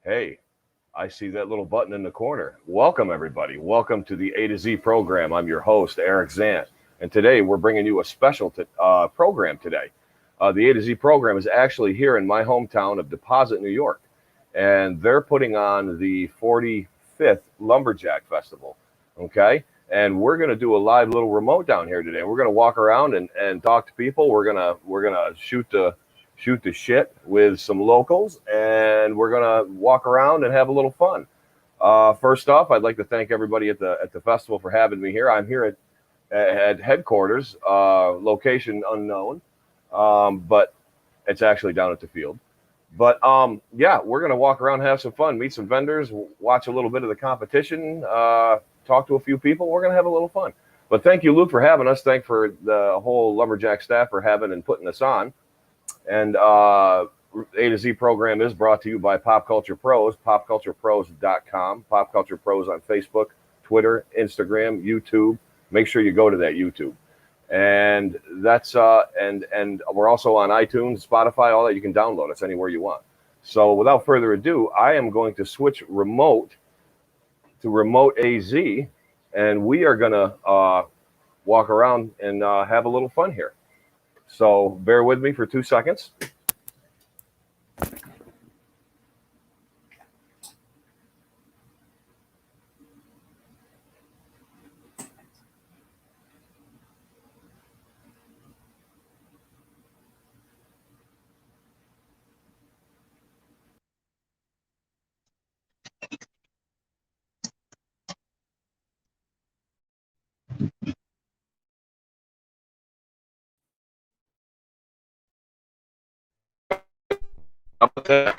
Hey, I see that little button in the corner. Welcome, everybody. Welcome to the A to Z program. I'm your host, Eric Zant. And today we're bringing you a special program today. The A to Z program is actually here in my hometown of Deposit, New York. And they're putting on the 45th Lumberjack Festival. Okay. And we're going to do a live little remote down here today. We're going to walk around and talk to people. We're gonna shoot the shit with some locals, and we're gonna walk around and have a little fun. First off, I'd like to thank everybody at the festival for having me here. I'm here at headquarters, location unknown, but it's actually down at the field. But yeah, we're gonna walk around, have some fun, meet some vendors, watch a little bit of the competition, talk to a few people. We're gonna have a little fun. But thank you, Luke, for having us. Thank for the whole Lumberjack staff for having and putting us on. And A to Z program is brought to you by Pop Culture Pros, popculturepros.com, Pop Culture Pros on Facebook, Twitter, Instagram, YouTube. Make sure you go to that YouTube. And that's and we're also on iTunes, Spotify, all that. You can download us anywhere you want. So without further ado, I am going to switch remote to remote AZ, and we are gonna walk around and have a little fun here. So bear with me for 2 seconds. So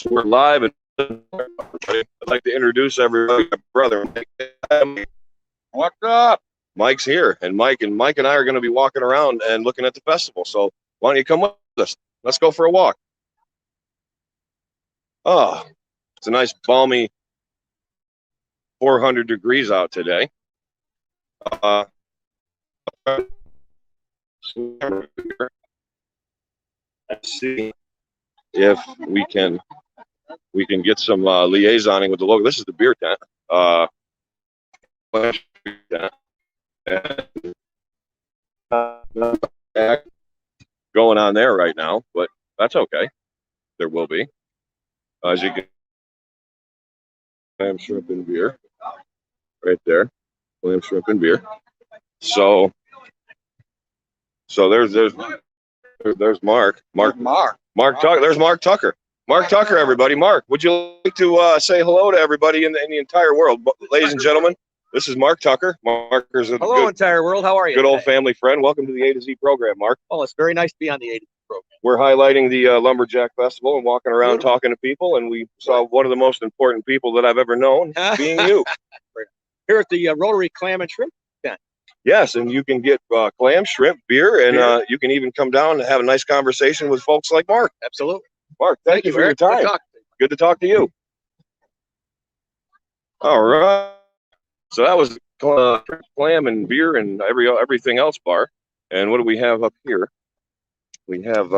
we're live, and I'd like to introduce everybody. My brother, what's up? Mike's here, and Mike and I are going to be walking around and looking at the festival. So why don't you come with us? Let's go for a walk. Oh, it's a nice balmy 400 degrees out today. Let's see if we can get some liaisoning with the local. This is the beer tent. Going on there right now, but that's okay. There will be, as you can, clam, shrimp, and beer right there. Clam, shrimp, and beer. So there's Mark Tucker. There's Mark Tucker. Mark Tucker, everybody. Mark, would you like to say hello to everybody in the entire world, ladies and gentlemen? This is Mark Tucker. Mark's a hello, entire world. How are you? Good old family friend. Welcome to the A to Z program, Mark. Well, it's very nice to be on the A to Z program. We're highlighting the Lumberjack Festival and walking around talking to people, and we saw one of the most important people that I've ever known, being you. Here at the Rotary Clam and Shrimp tent. Yes, and you can get clam, shrimp, beer, and you can even come down and have a nice conversation with folks like Mark. Absolutely. Mark, thank you for your time. Good to talk to you. All right. So that was clam and beer and everything else bar. And what do we have up here? We have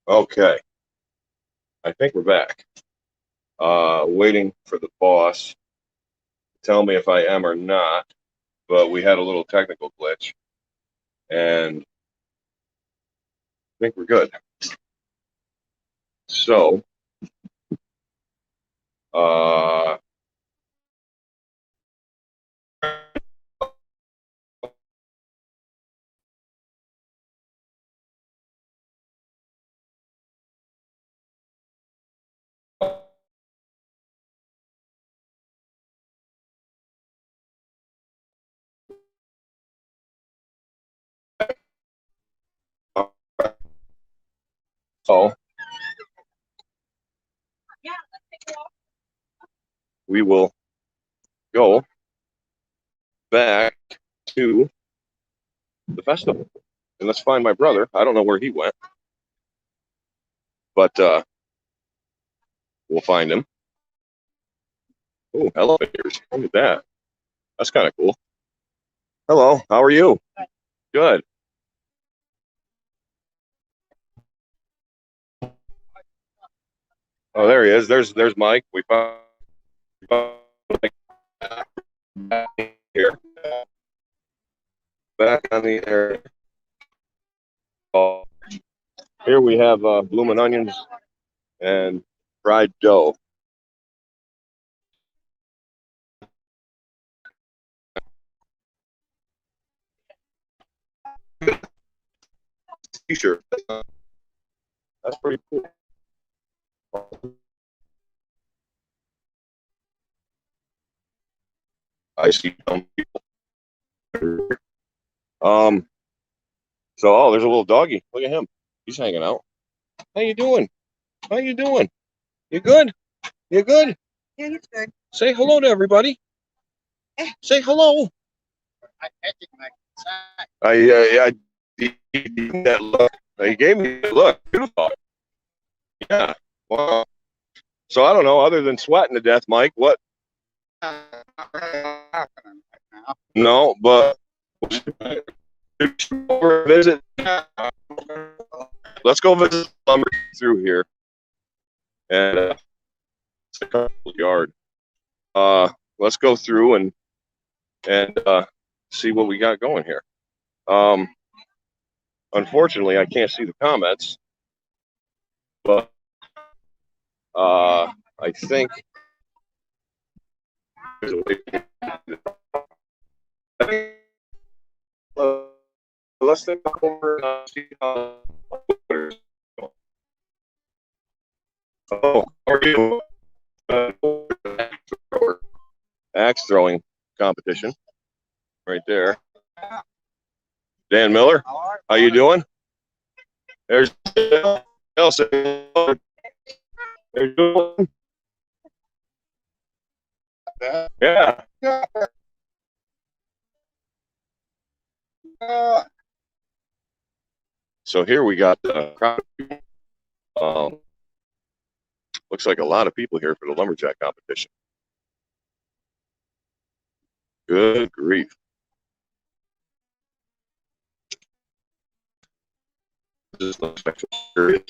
Okay, I think we're back. Waiting for the boss to tell me if I am or not, but we had a little technical glitch, and I think we're good. So, uh, so we will go back to the festival, and let's find my brother. I don't know where he went, but we'll find him. Oh, elevators! Look at that. That's kind of cool. Hello, how are you? Good. Oh, there he is. There's Mike. We found Mike here. Back on the air. Here we have blooming onions and fried dough. T-shirt. That's pretty cool. I see some people. So there's a little doggy. Look at him. He's hanging out. How you doing? How you doing? You good? You good? Yeah, he's good. Say hello to everybody. Say hello. I that look. He gave me that look. Beautiful. Yeah. Wow. So I don't know. Other than sweating to death, Mike, what? No, but visit. Let's go visit lumber through here and it's a couple yard. Let's go through and see what we got going here. Unfortunately, I can't see the comments, but I think let's think over and see how. Oh, how are you? Axe throwing competition right there. Dan Miller, how you doing? There's Elsa. There's doing. Yeah. So here we got the crowd. Looks like a lot of people here for the Lumberjack competition. Good grief. This looks like serious.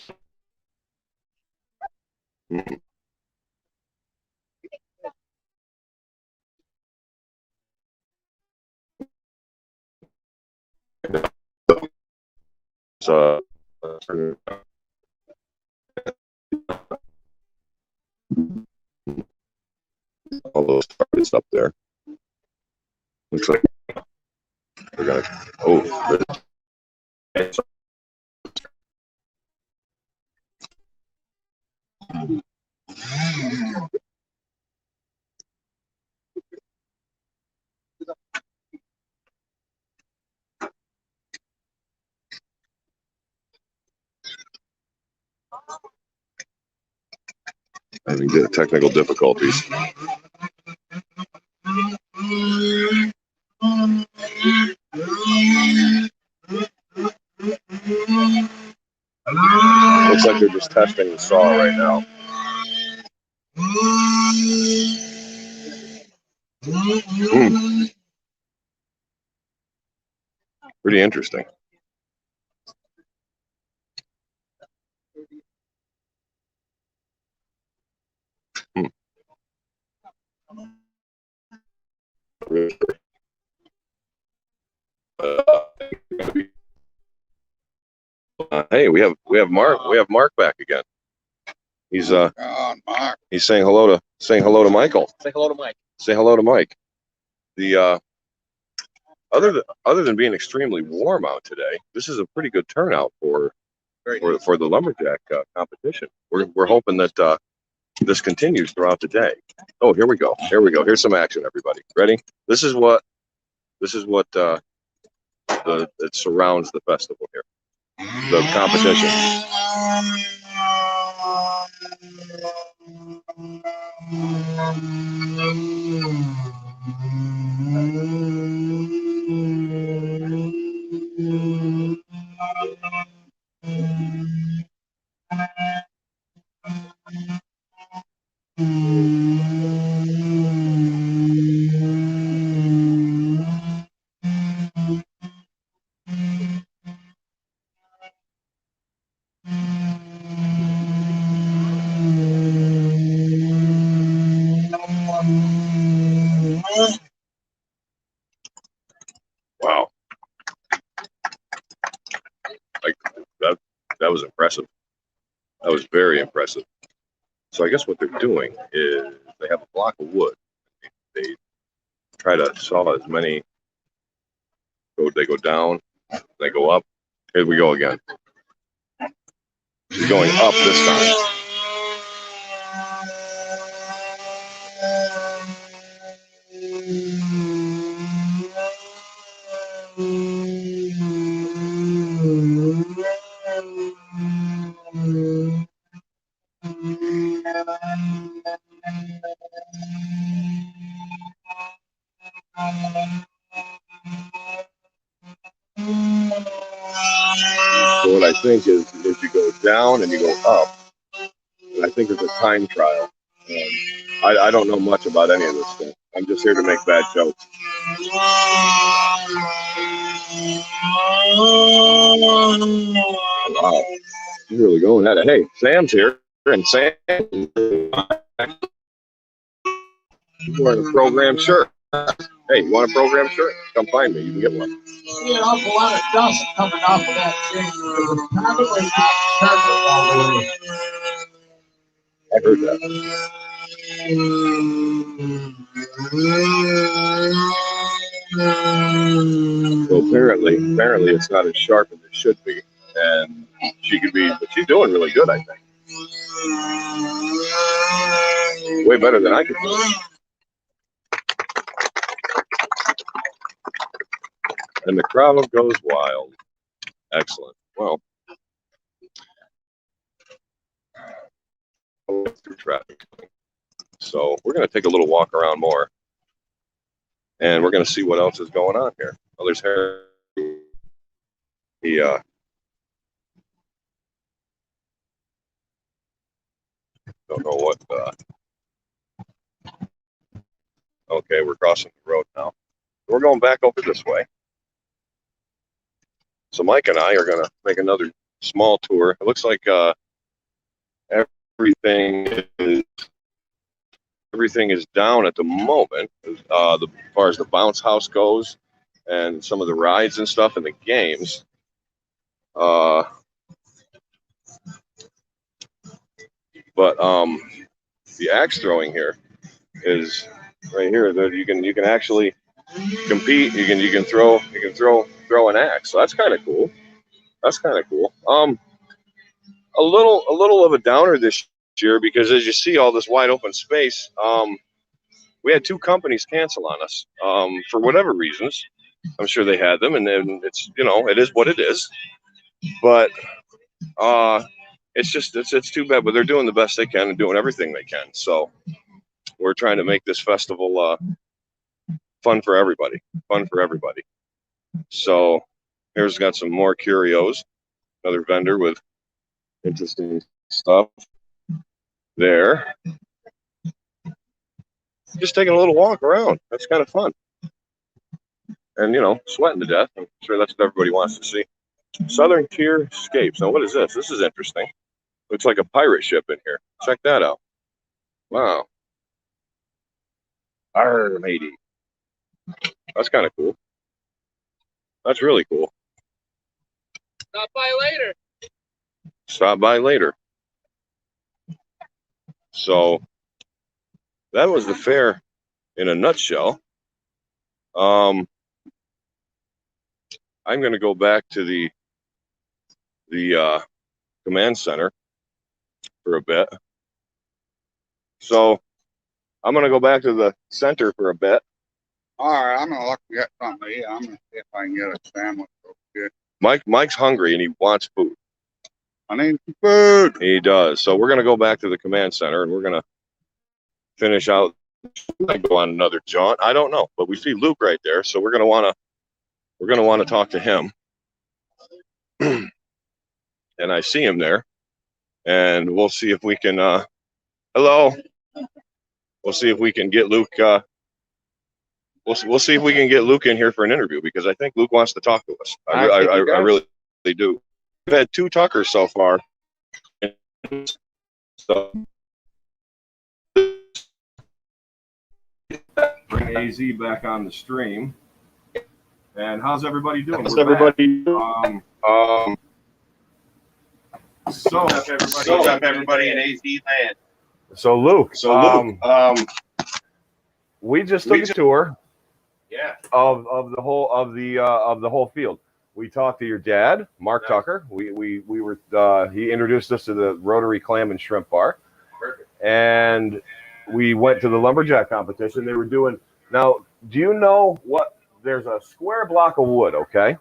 So, all those targets up there. Looks like we're gonna. Oh, I think the technical difficulties. Looks like they're just testing the saw right now. Pretty interesting. Hey, we have Mark back again. He's saying hello to Michael. Say hello to Mike. Say hello to Mike. The other than being extremely warm out today, this is a pretty good turnout for the Lumberjack competition. We're hoping that this continues throughout the day. Oh, here we go. Here's some action, everybody. Ready? This is what it surrounds the festival here. The competition. Wow. Like that was impressive. That was very impressive. So I guess what they're doing is they have a block of wood. They try to saw as many. They go down, they go up. Here we go again. She's going up this time. So what I think is you go down and you go up. And I think it's a time trial. I don't know much about any of this stuff. I'm just here to make bad jokes. Wow. You're really going at it. Hey, Sam's here. And Sam, you're wearing a program shirt. Hey, you want a program shirt? Come find me. You can get one. See an awful lot of dust coming off of that thing. Probably not perfect all the way. I heard that. So apparently it's not as sharp as it should be, and but she's doing really good, I think. Way better than I could do. And the crowd goes wild. Excellent. Well, through traffic. So we're going to take a little walk around more, and we're going to see what else is going on here. Oh, there's Harry. He don't know what. Okay, we're crossing the road now. We're going back over this way. So Mike and I are going to make another small tour. It looks like everything is down at the moment, as far as the bounce house goes, and some of the rides and stuff and the games. But the axe throwing here is right here. That you can actually compete. You can throw an axe. So that's kind of cool. A little of a downer this year because as you see all this wide open space, we had two companies cancel on us for whatever reasons. I'm sure they had them, and then it's it is what it is. But it's too bad. But they're doing the best they can and doing everything they can. So we're trying to make this festival fun for everybody. So here's got some more curios. Another vendor with interesting stuff there. Just taking a little walk around. That's kind of fun. And, sweating to death. I'm sure that's what everybody wants to see. Southern Tier Escapes. Now, what is this? This is interesting. Looks like a pirate ship in here. Check that out. Wow. Arr, matey. That's kind of cool. That's really cool. Stop by later. Stop by later. So that was the fair in a nutshell. I'm going to go back to the command center for a bit. So I'm going to go back to the center for a bit. All right, I'm gonna look get something to eat. I'm gonna see if I can get a sandwich. Okay. Mike's hungry and he wants food. I need some food. He does. So we're going to go back to the command center and we're going to finish out. Go on another jaunt. I don't know, but we see Luke right there, so we're going to want to talk to him. And I see him there, and we'll see if we can. Hello. We'll see if we can get Luke. We'll see if we can get Luke in here for an interview because I think Luke wants to talk to us. I really do. We've had 2 Tuckers so far. So bring AZ back on the stream. And how's everybody doing? How's everybody doing? So Up everybody in AZ land. So Luke, we just took a tour. Yeah. Of the whole field. We talked to your dad, Mark Tucker. We were he introduced us to the Rotary Clam and Shrimp Bar. Perfect. And we went to the Lumberjack competition. They were doing now. Do you know what? There's a square block of wood, okay,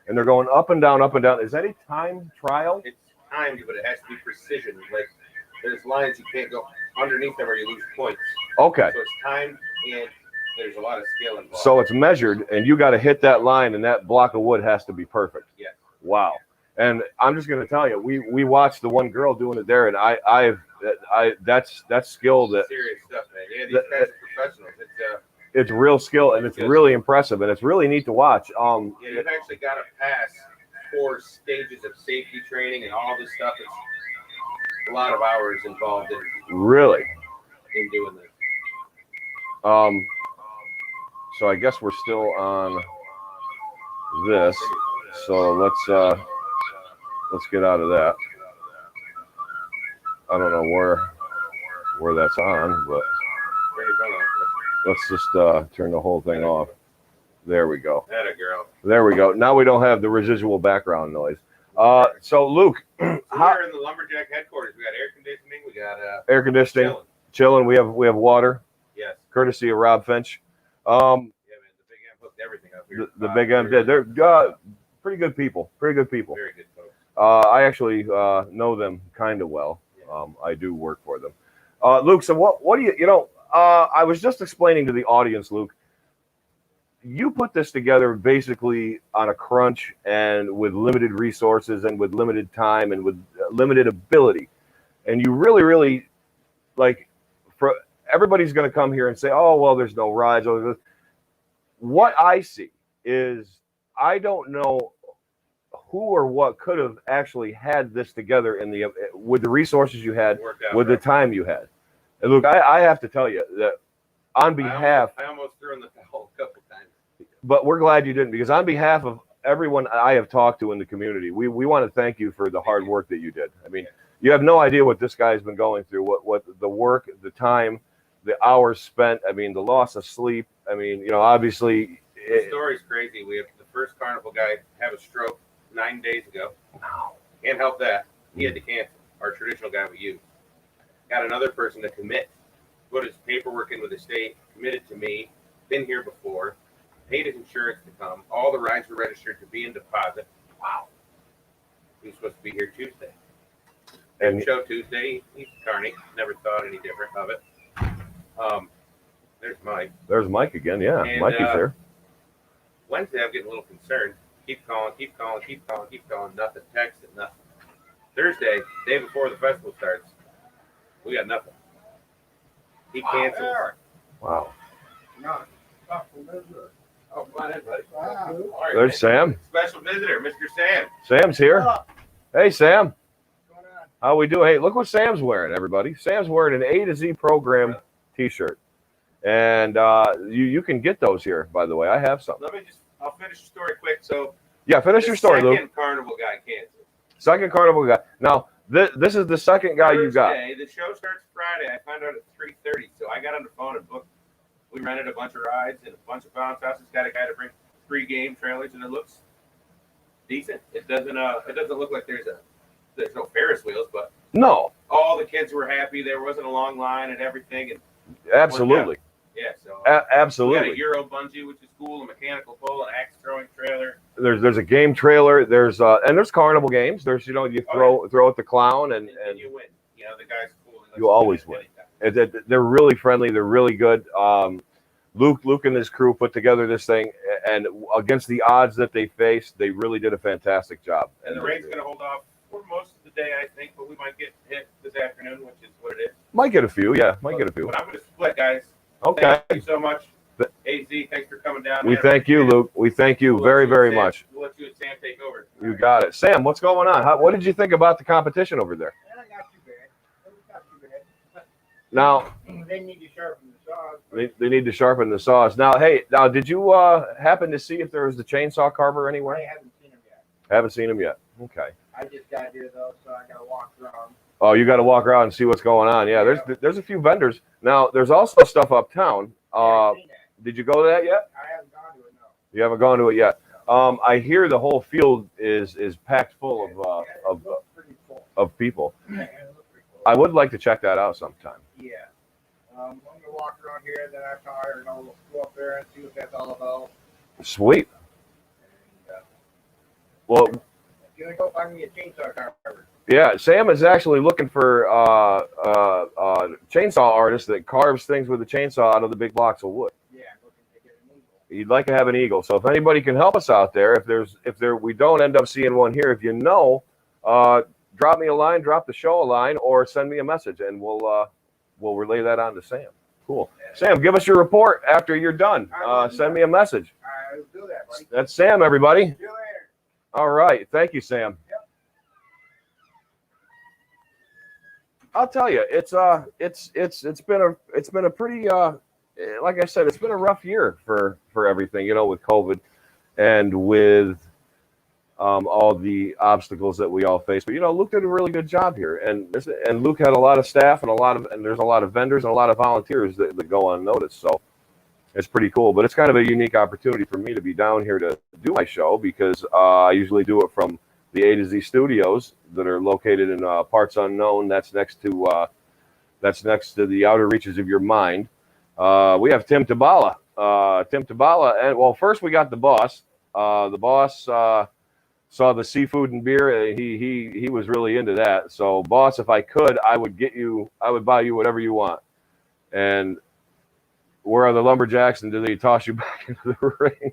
and they're going up and down, up and down. Is that a time trial? It's timed, but it has to be precision. Like there's lines you can't go underneath them or you lose points. Okay. So it's timed and there's a lot of skill involved. So it's measured, and you got to hit that line, and that block of wood has to be perfect. Yeah. Wow. And I'm just going to tell you, we watched the one girl doing it there, and that's skill. That serious stuff, man. Yeah, these guys are professionals. It's real skill, and it's really impressive, and it's really neat to watch. Yeah, you've actually got to pass 4 stages of safety training and all this stuff. It's a lot of hours involved in really doing this. So I guess we're still on this. So let's get out of that. I don't know where that's on, but let's just turn the whole thing off. There we go. Atta girl. There we go. Now we don't have the residual background noise. So Luke, we're in the Lumberjack headquarters. We got air conditioning. We got air conditioning, chilling. We have water. Yes. Courtesy of Rob Finch. Yeah, man. The Big M hooked everything up here. The Big M did. They're pretty good people. Pretty good people. Very good folks. I actually know them kind of well. I do work for them. Luke, so what do you I was just explaining to the audience, Luke, you put this together basically on a crunch and with limited resources and with limited time and with limited ability. And you really, really, like, for everybody's going to come here and say, oh, well, there's no rides. What I see is I don't know who or what could have actually had this together with the resources you had, with the time you had. And look, I have to tell you that on behalf, I almost threw in the towel a couple times. But we're glad you didn't, because on behalf of everyone I have talked to in the community, we want to thank you for the hard work that you did. I mean, you have no idea what this guy's been going through, what the work, the time, the hours spent. I mean, the loss of sleep. I mean, obviously. The story's crazy. We have the first carnival guy have a stroke 9 days ago. No. Can't help that. He had to cancel. Our traditional guy we used. Got another person to commit. Put his paperwork in with the state. Committed to me. Been here before. Paid his insurance to come. All the rides were registered to be in deposit. Wow. He was supposed to be here Tuesday. And show Tuesday. He's carny. Never thought any different of it. There's Mike. There's Mike again. Yeah, and, Mikey's here. Wednesday, I'm getting a little concerned. Keep calling. Nothing. Texting, nothing. Thursday, day before the festival starts, we got nothing. He canceled. Wow. Oh, come on in, buddy. Right, There's Sam. Special visitor, Mr. Sam. Sam's here. Hey, Sam. How we do? Hey, look what Sam's wearing, everybody. Sam's wearing an A to Z program T-shirt, and you can get those here. By the way, I have some. I'll finish the story quick. So Yeah, finish your story, Luke. Second carnival got canceled. Second carnival guy. Now this is the second guy you got. Thursday, the show starts Friday. I found out at 3:30, so I got on the phone and booked. We rented a bunch of rides and a bunch of bounce houses. Got a guy to bring 3 game trailers, and it looks decent. It doesn't look like there's no Ferris wheels, but No, all the kids were happy. There wasn't a long line and everything. And absolutely. yeah, so we got Absolutely. a Euro bungee, which is cool, a mechanical pole, an axe throwing trailer. There's a game trailer. There's carnival games. There's you throw at the clown and you win. You know the guy's cool. You always win. They're really friendly. They're really good. Luke and his crew put together this thing, and against the odds that they faced, they really did a fantastic job. And the rain's going to hold off for most of the day, I think, but we might get hit this afternoon, which is what it is. Might get a few, yeah. Might get a few. But I'm going to split, guys. Okay. Thank you so much. AZ, thanks for coming down. We thank you, Luke. We thank you very, very much. We'll let you and Sam take over. You got it. Sam, what's going on? What did you think about the competition over there? Not too bad. Not too bad. Now, They need to sharpen the saws. they need to sharpen the saws. Now, did you happen to see if there was the chainsaw carver anywhere? I haven't seen them yet. Haven't seen him yet. Okay. I just got here though, so I gotta walk around. Oh, you got to walk around and see what's going on. Yeah, there's a few vendors. Now, there's also stuff uptown. I've seen that. Did you go to that yet? I haven't gone to it, no. You haven't gone to it yet. I hear the whole field is packed full It looks pretty full. of people. Yeah, it looks pretty full. I would like to check that out sometime. Yeah. I'm gonna walk around here, then I'm tired, and I'll go up there and see what that's all about. Sweet. And, Well, gonna go find me a chainsaw carver. yeah, Sam is actually looking for chainsaw artist that carves things with a chainsaw out of the big blocks of wood. Yeah, I'm looking to get an eagle. You'd like to have an eagle. So if anybody can help us out there, if we don't end up seeing one here, if you know, drop me a line, drop the show a line, or send me a message, and we'll relay that on to Sam. Cool. Sam, give us your report after you're done. Send me a message. I'll do that, buddy. That's Sam, everybody. See you later. All right. Thank you, Sam. Yep. I'll tell you, it's been a pretty like I said, it's been a rough year for everything, with COVID and with all the obstacles that we all face. But Luke did a really good job here, and Luke had a lot of staff and there's a lot of vendors and a lot of volunteers that go unnoticed. So it's pretty cool. But it's kind of a unique opportunity for me to be down here to do my show because I usually do it from the A to Z studios that are located in parts unknown. That's next to the outer reaches of your mind. We have Tim Tabala. And first we got the boss. The boss saw the seafood and beer. He was really into that. So, boss, if I could, I would buy you whatever you want. And where are the Lumberjacks, and do they toss you back into the ring?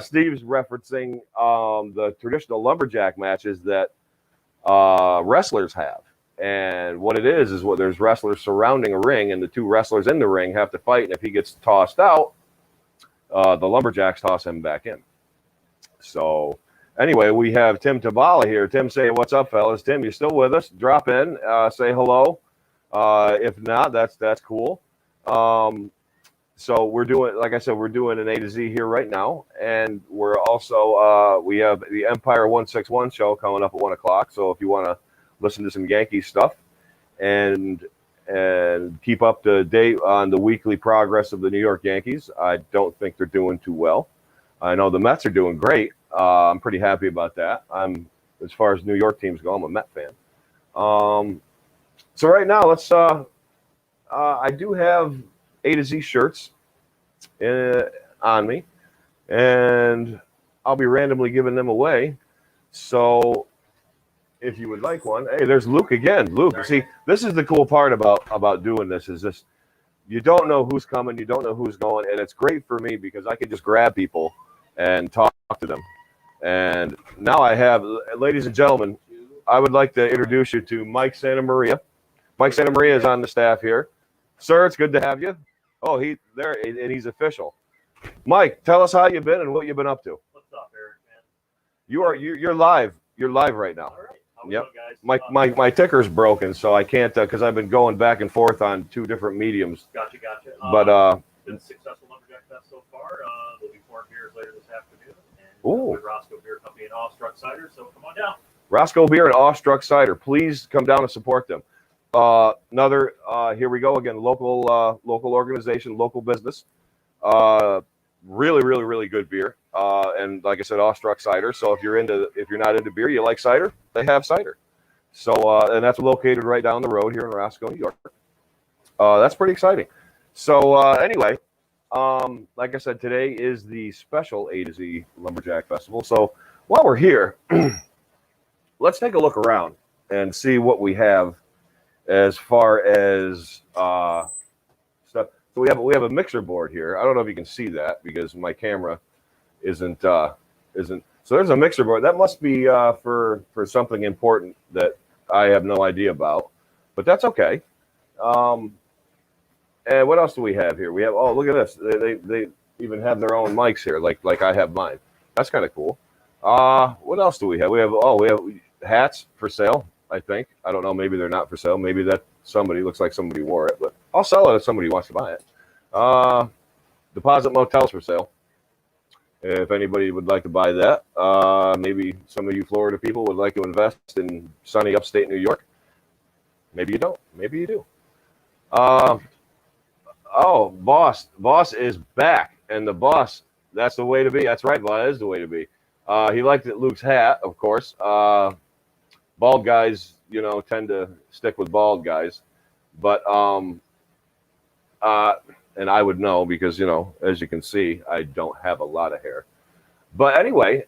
Steve's referencing the traditional Lumberjack matches that wrestlers have. And what it is what there's wrestlers surrounding a ring, and the two wrestlers in the ring have to fight. And if he gets tossed out, the Lumberjacks toss him back in. So anyway, we have Tim Tabala here. Tim, say what's up, fellas. Tim, you still with us? Drop in, say hello. If not, that's cool. So we're doing, like I said, we're doing an A to Z here right now, and we're also we have the Empire 161 show coming up at 1:00. So if you want to listen to some Yankees stuff and keep up to date on the weekly progress of the New York Yankees, I don't think they're doing too well. I know the Mets are doing great. I'm pretty happy about that. As far as New York teams go, I'm a Met fan. So right now, let's. I do have A to Z shirts on me, and I'll be randomly giving them away. So if you would like one, hey, there's Luke again. Luke, see, this is the cool part about doing this is this. You don't know who's coming, you don't know who's going, and it's great for me because I can just grab people and talk to them. And now I have, ladies and gentlemen, I would like to introduce you to Mike Santa Maria. Mike Santa Maria is on the staff here. Sir, it's good to have you. Oh, he's there, and he's official. Mike, tell us how you've been and what you've been up to. What's up, Eric, man? You're live. You're live right now. All right. How we Yep. doing, guys? My ticker's broken, so I can't because I've been going back and forth on 2 different mediums. Gotcha. But Been a successful Lumberjack Fest so far. There'll be pouring beers later this afternoon. And Ooh. with Roscoe Beer Company and Awestruck Cider, so come on down. Roscoe Beer and Awestruck Cider, please come down and support them. Another here we go again, local organization, local business. Really good beer. And like I said, Awestruck Cider. So if you're not into beer, you like cider, they have cider. So and that's located right down the road here in Roscoe, New York. That's pretty exciting. So anyway, like I said, today is the special A to Z Lumberjack Festival. So while we're here, let's take a look around and see what we have as far as stuff. So we have a mixer board here. I don't know if you can see that because my camera isn't. So there's a mixer board. That must be for something important that I have no idea about, but that's okay. And what else do we have here? We have, oh, look at this. They even have their own mics here, like I have mine. That's kind of cool. What else do we have? We have hats for sale, I think. I don't know. Maybe they're not for sale. Maybe that looks like somebody wore it, but I'll sell it if somebody wants to buy it. Deposit motels for sale. If anybody would like to buy that, maybe some of you Florida people would like to invest in sunny upstate New York. Maybe you don't. Maybe you do. Oh, Boss is back, and the Boss, that's the way to be. That's right, Boss, that is the way to be. He liked Luke's hat, of course. Bald guys, tend to stick with bald guys, but and I would know because as you can see, I don't have a lot of hair. But anyway,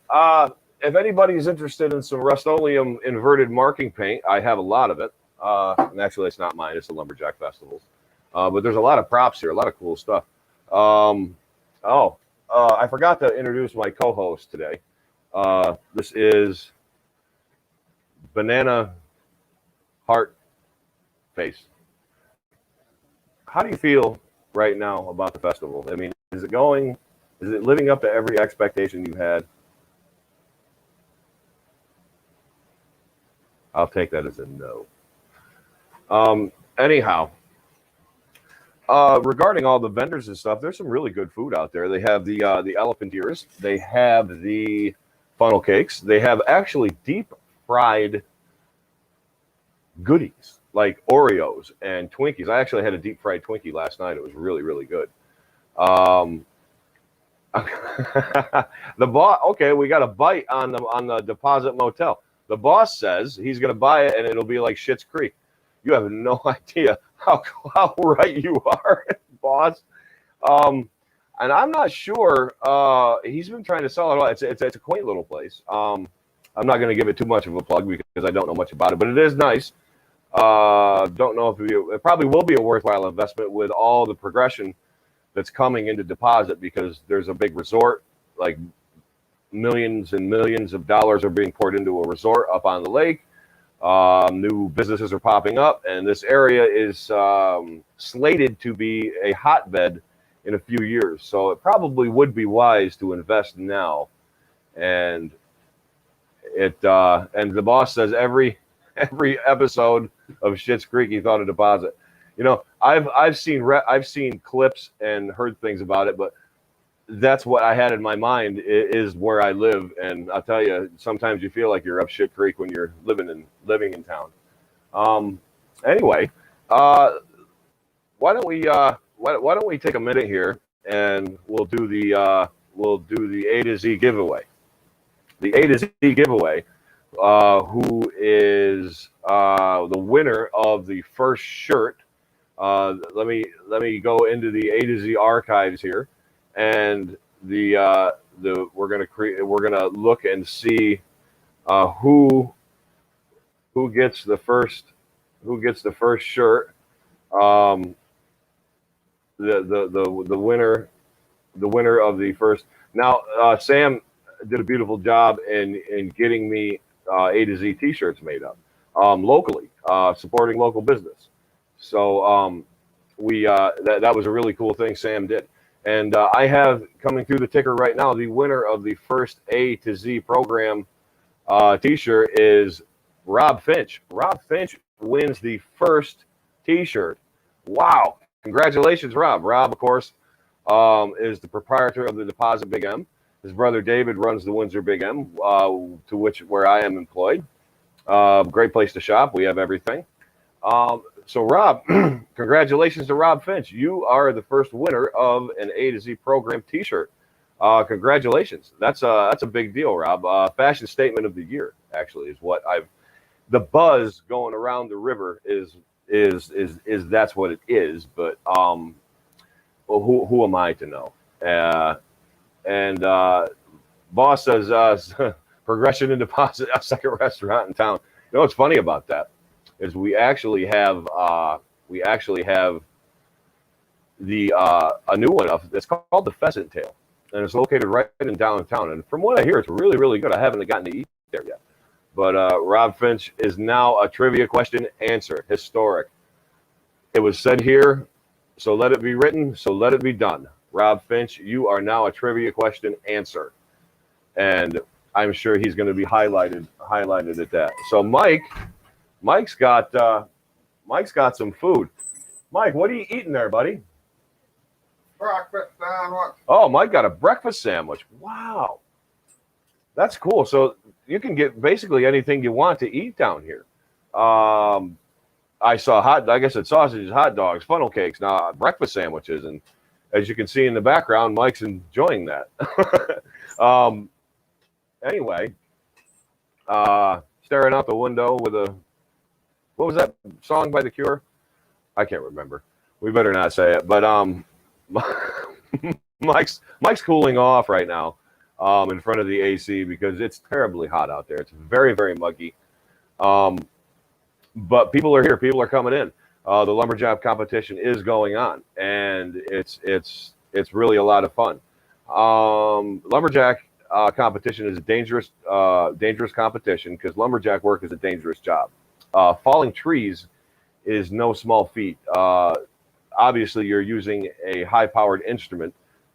if anybody's interested in some Rust-Oleum inverted marking paint, I have a lot of it. And actually, it's not mine; it's the Lumberjack Festivals. But there's a lot of props here, a lot of cool stuff. I forgot to introduce my co-host today. This is Banana Heart Face. How do you feel right now about the festival? I mean, is it living up to every expectation you had? I'll take that as a no. Anyhow. Regarding all the vendors and stuff, there's some really good food out there. They have the elephant ears. They have the funnel cakes. They have actually deep fried goodies like Oreos and Twinkies. I actually had a deep fried Twinkie last night. It was really good. The boss. Okay, we got a bite on the Deposit Motel. The boss says he's going to buy it and it'll be like Schitt's Creek. You have no idea how right you are, boss. And I'm not sure. He's been trying to sell it all. It's a quaint little place. I'm not going to give it too much of a plug because I don't know much about it, but it is nice. Don't know if it probably will be a worthwhile investment with all the progression that's coming into Deposit because there's a big resort, like millions and millions of dollars are being poured into a resort up on the lake. New businesses are popping up, and this area is slated to be a hotbed in a few years. So it probably would be wise to invest now. And and the boss says every episode of Schitt's Creek he thought of Deposit. I've seen clips and heard things about it, but that's what I had in my mind is where I live, and I'll tell you, sometimes you feel like you're up Shit Creek when you're living in town. Anyway, why don't we take a minute here and we'll do the A to Z giveaway. The A to Z giveaway, who is the winner of the first shirt. Let me go into the A to Z archives here. And we're gonna look and see who gets the first shirt. The winner of the first. Now Sam did a beautiful job in getting me A to Z T-shirts made up locally, supporting local business. So that was a really cool thing Sam did. And I have coming through the ticker right now, the winner of the first A to Z program T-shirt is Rob Finch. Rob Finch wins the first T-shirt. Wow! Congratulations, Rob. Rob, of course, is the proprietor of the Deposit Big M. His brother David runs the Windsor Big M, where I am employed. Great place to shop. We have everything. So Rob, congratulations to Rob Finch. You are the first winner of an A to Z program T-shirt. Congratulations. That's a big deal, Rob. Fashion statement of the year, actually, is what I've. The buzz going around the river is that's what it is. But well, who am I to know? And boss says Progression and Deposit, a second restaurant in town. You know what's funny about that is we actually have the a new one of it's called the Pheasant Tail, and it's located right in downtown. And from what I hear, it's really, really good. I haven't gotten to eat there yet. But Rob Finch is now a trivia question answer. Historic. It was said here, so let it be written, so let it be done. Rob Finch, you are now a trivia question answer. And I'm sure he's going to be highlighted at that. So Mike's got some food. Mike, what are you eating there, buddy? Breakfast sandwich. Oh, Mike got a breakfast sandwich. Wow. That's cool. So you can get basically anything you want to eat down here. I saw I guess it's sausages, hot dogs, funnel cakes, now breakfast sandwiches. And as you can see in the background, Mike's enjoying that. Anyway, staring out the window with what was that song by The Cure? I can't remember. We better not say it. But Mike's cooling off right now in front of the AC because it's terribly hot out there. It's very, very muggy. But people are here. People are coming in. The Lumberjack competition is going on, and it's really a lot of fun. Lumberjack competition is a dangerous competition because lumberjack work is a dangerous job. Falling trees is no small feat. Obviously, you're using a high-powered instrument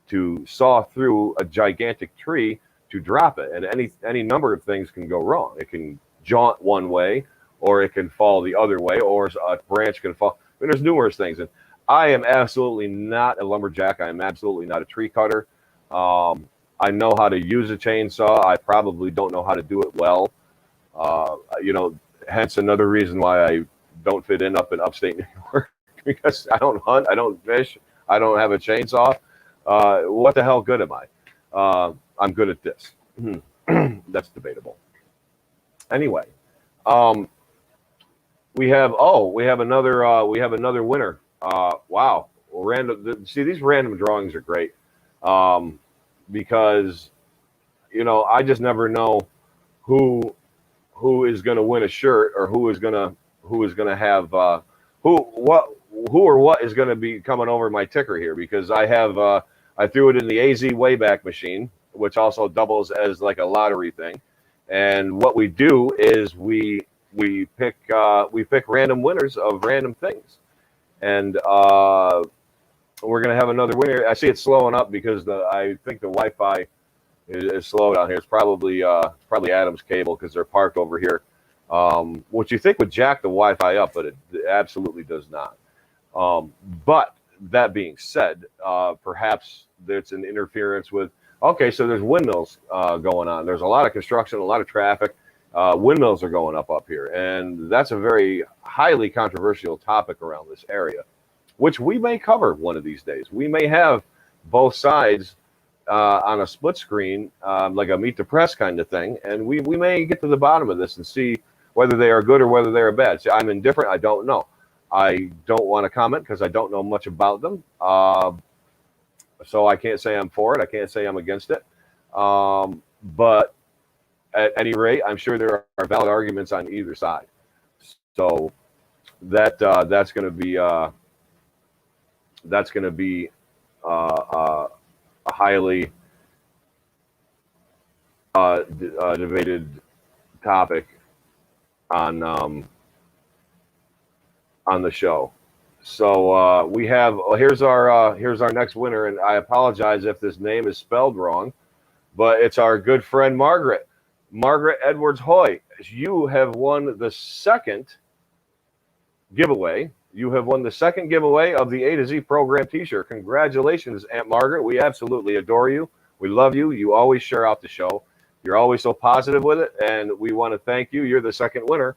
to saw through a gigantic tree to drop it, and any number of things can go wrong. It can jaunt one way, or it can fall the other way, or a branch can fall. I mean, there's numerous things. And I am absolutely not a lumberjack. I am absolutely not a tree cutter. I know how to use a chainsaw. I probably don't know how to do it well. Hence another reason why I don't fit in up in upstate New York because I don't hunt, I don't fish, I don't have a chainsaw. What the hell good am I? I'm good at this. That's debatable. Anyway, we have another winner. Wow, random. See, these random drawings are great. Because I just never know who is going to win a shirt or who is going to have who or what is going to be coming over my ticker here because I threw it in the AZ Wayback Machine, which also doubles as like a lottery thing. And what we do is we pick random winners of random things, and we're going to have another winner. I see it's slowing up because I think the Wi-Fi is slow down here. It's probably Adam's cable because they're parked over here, which you think would jack the Wi-Fi up, but it absolutely does not. But that being said, perhaps there's an interference with. Okay, so there's windmills going on. There's a lot of construction, a lot of traffic. Windmills are going up here, and that's a very highly controversial topic around this area, which we may cover one of these days. We may have both sides on a split screen, like a Meet the Press kind of thing, and we may get to the bottom of this and see whether they are good or whether they are bad. See, I'm indifferent. I don't know. I don't want to comment because I don't know much about them. So I can't say I'm for it. I can't say I'm against it. But at any rate, I'm sure there are valid arguments on either side. So that's going to be a highly debated topic on the show. So we have here's our next winner, and I apologize if this name is spelled wrong, but it's our good friend Margaret. Margaret Edwards Hoy, you have won the second giveaway. You have won the second giveaway of the A to Z program t-shirt. Congratulations, Aunt Margaret. We absolutely adore you. We love you. You always share out the show. You're always so positive with it, and we want to thank you. You're the second winner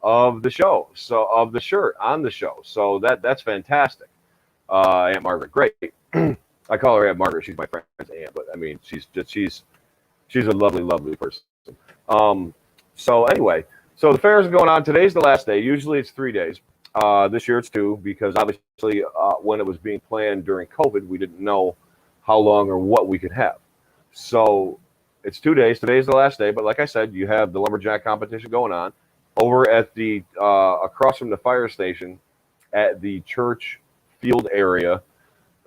of the show, so of the shirt on the show. So that's fantastic. Aunt Margaret, great. I call her Aunt Margaret. She's my friend's aunt, but I mean, she's a lovely, lovely person. So anyway, so the fair is going on. Today's the last day. Usually it's 3 days. This year it's 2 because obviously when it was being planned during COVID, we didn't know how long or what we could have. So it's 2 days. Today's the last day, but like I said, you have the Lumberjack competition going on over at the across from the fire station at the church field area.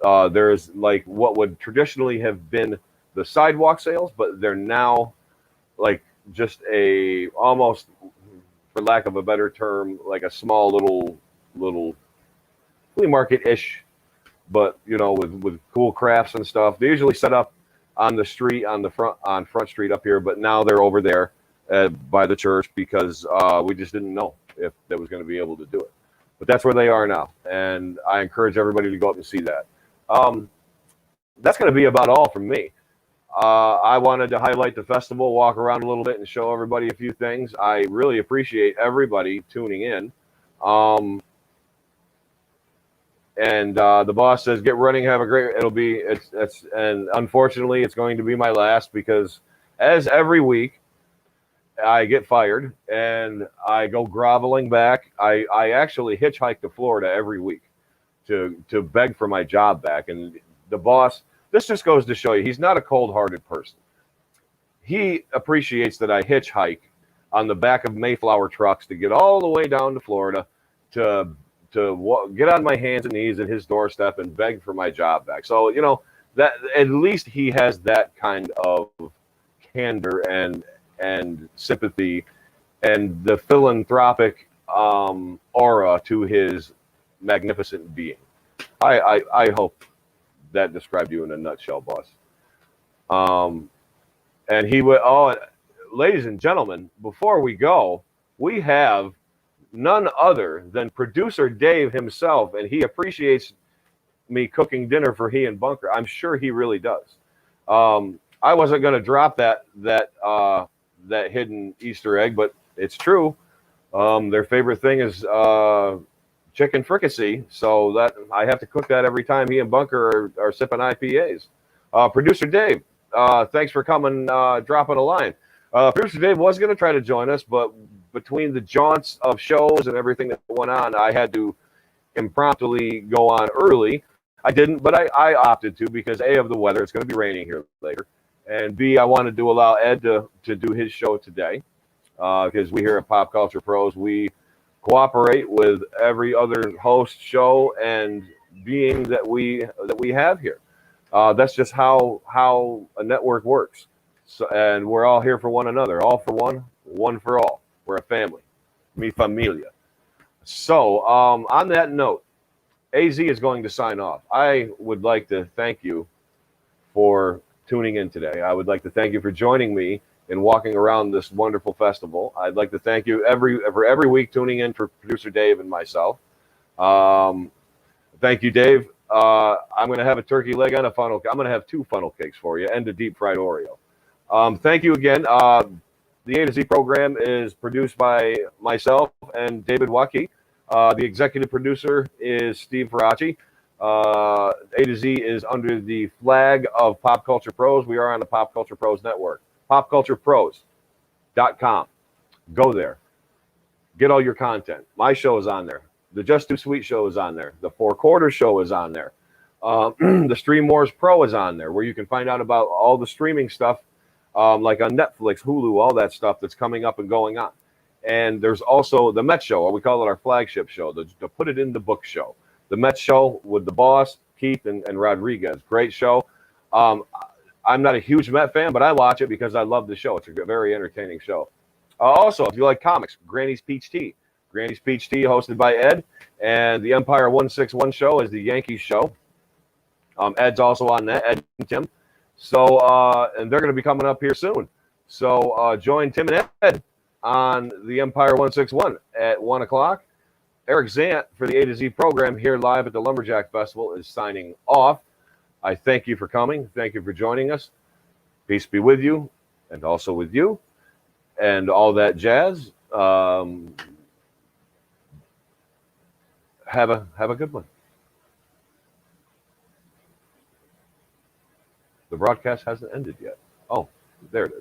There's like what would traditionally have been the sidewalk sales, but they're now like just a almost, for lack of a better term, like a small little flea market-ish, but you know, with cool crafts and stuff. They usually set up on the street on Front Street up here, but now they're over there by the church because we just didn't know if that was going to be able to do it. But that's where they are now, and I encourage everybody to go up and see that. That's going to be about all from me. I wanted to highlight the festival, walk around a little bit, and show everybody a few things. I really appreciate everybody tuning in. And the boss says, "Get running, have a great." And unfortunately, it's going to be my last because, as every week, I get fired and I go groveling back. I actually hitchhike to Florida every week to beg for my job back, and the boss. This just goes to show you, he's not a cold-hearted person. He appreciates that I hitchhike on the back of Mayflower trucks to get all the way down to Florida to get on my hands and knees at his doorstep and beg for my job back. So, you know, that at least he has that kind of candor and sympathy and the philanthropic aura to his magnificent being. I hope that described you in a nutshell, boss. And he would. Oh, ladies and gentlemen, before we go, we have none other than producer Dave himself, and he appreciates me cooking dinner for he and Bunker. I'm sure he really does. I wasn't going to drop that hidden Easter egg, but it's true. Their favorite thing is chicken fricassee, so that I have to cook that every time he and Bunker are sipping IPAs. Producer Dave, thanks for coming, dropping a line. Producer Dave was going to try to join us, but between the jaunts of shows and everything that went on, I had to impromptu go on early. I didn't, but I opted to because A, of the weather, it's going to be raining here later, and B, I wanted to allow Ed to do his show today because we here at Pop Culture Pros, we cooperate with every other host, show, and being that we have here. That's just how a network works. So, and we're all here for one another, all for one, one for all. We're a family, mi familia. So on that note, AZ is going to sign off. I would like to thank you for tuning in today. I would like to thank you for joining me in walking around this wonderful festival. I'd like to thank you every week tuning in for producer Dave and myself. Thank you, Dave. I'm going to have a turkey leg and a funnel. I'm going to have 2 funnel cakes for you and a deep fried Oreo. Thank you again. The A to Z program is produced by myself and David Waukee. The executive producer is Steve Faraci. A to Z is under the flag of Pop Culture Pros. We are on the Pop Culture Pros network. PopCulturePros.com. Go there. Get all your content. My show is on there. The Just Too Sweet show is on there. The 4 Quarters show is on there. The Stream Wars Pro is on there, where you can find out about all the streaming stuff, like on Netflix, Hulu, all that stuff that's coming up and going on. And there's also the Met Show, or we call it our flagship show, the Put It in the Book show. The Met Show with the boss, Keith and Rodriguez. Great show. I'm not a huge Met fan, but I watch it because I love the show. It's a very entertaining show. Also, if you like comics, Granny's Peach Tea. Granny's Peach Tea, hosted by Ed. And the Empire 161 show is the Yankees show. Ed's also on that, Ed and Tim. So, and they're going to be coming up here soon. So join Tim and Ed on the Empire 161 at 1 o'clock. Eric Zant for the A to Z program here live at the Lumberjack Festival is signing off. I thank you for coming. Thank you for joining us. Peace be with you and also with you and all that jazz. Have a good one. The broadcast hasn't ended yet. Oh, there it is.